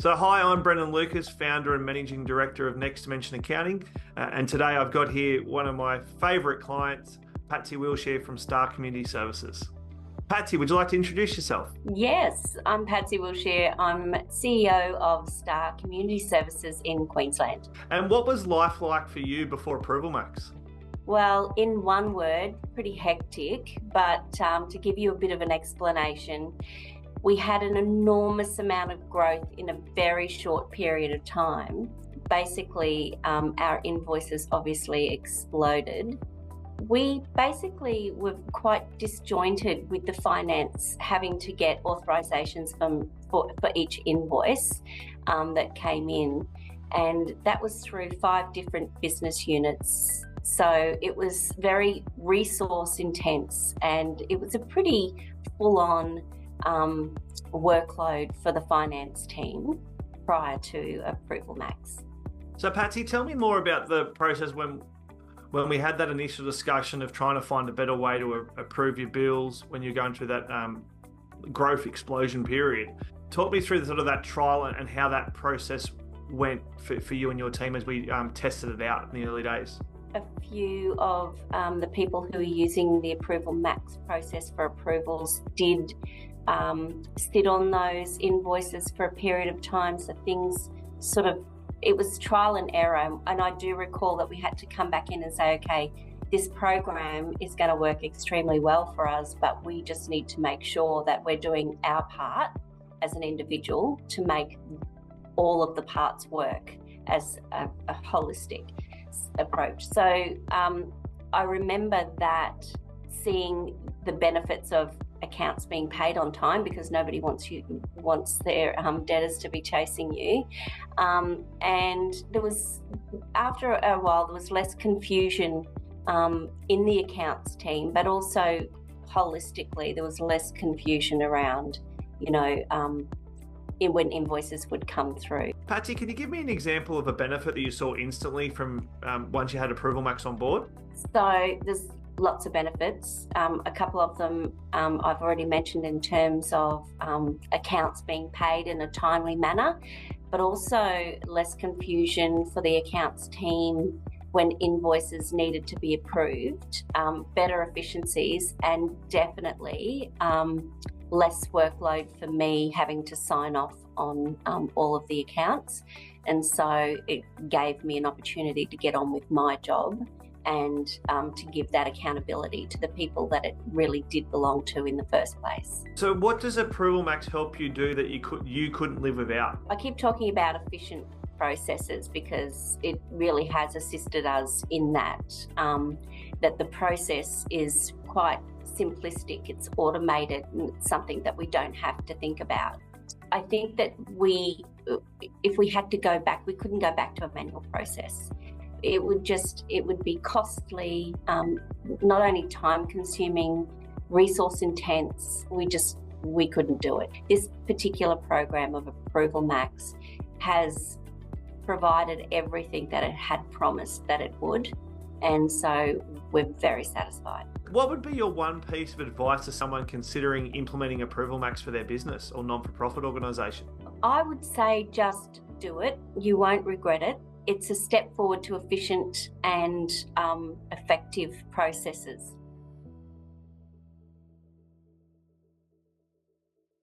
So hi, I'm Brendan Lucas, founder and managing director of Next Dimension Accounting. And today I've got here one of my favourite clients, Patsy Wilshire from Star Community Services. Patsy, would you like to introduce yourself? Yes, I'm Patsy Wilshire. I'm CEO of Star Community Services in Queensland. And what was life like for you before ApprovalMax? Well, in one word, pretty hectic, but to give you a bit of an explanation, we had an enormous amount of growth in a very short period of time. Basically, our invoices obviously exploded. We basically were quite disjointed with the finance having to get authorizations for each invoice that came in. And that was through 5 different business units. So it was very resource intense and it was a pretty full-on workload for the finance team prior to ApprovalMax. So Patsy, tell me more about the process when we had that initial discussion of trying to find a better way to approve your bills when you're going through that growth explosion period. Talk me through that trial and how that process went for you and your team as we tested it out in the early days. A few of the people who are using the ApprovalMax process for approvals did sit on those invoices for a period of time, so things it was trial and error. And I do recall that we had to come back in and say, okay, this program is going to work extremely well for us, but we just need to make sure that we're doing our part as an individual to make all of the parts work as a holistic approach. So I remember that seeing the benefits of accounts being paid on time, because nobody wants their debtors to be chasing you, and there was, after a while, there was less confusion in the accounts team, but also holistically there was less confusion around when invoices would come through. Patsy, can you give me an example of a benefit that you saw instantly from once you had ApprovalMax on board? So there's lots of benefits. A couple of them I've already mentioned in terms of accounts being paid in a timely manner, but also less confusion for the accounts team when invoices needed to be approved, better efficiencies, and definitely less workload for me having to sign off on all of the accounts. And so it gave me an opportunity to get on with my job and to give that accountability to the people that it really did belong to in the first place. So what does ApprovalMax help you do that you couldn't live without? I keep talking about efficient processes because it really has assisted us in that, that the process is quite simplistic, it's automated, and it's something that we don't have to think about. I think that if we had to go back, we couldn't go back to a manual process. It would be costly, not only time consuming, resource intense. We couldn't do it. This particular program of ApprovalMax has provided everything that it had promised that it would. And so we're very satisfied. What would be your one piece of advice to someone considering implementing ApprovalMax for their business or non-for-profit organisation? I would say just do it. You won't regret it. It's a step forward to efficient and effective processes.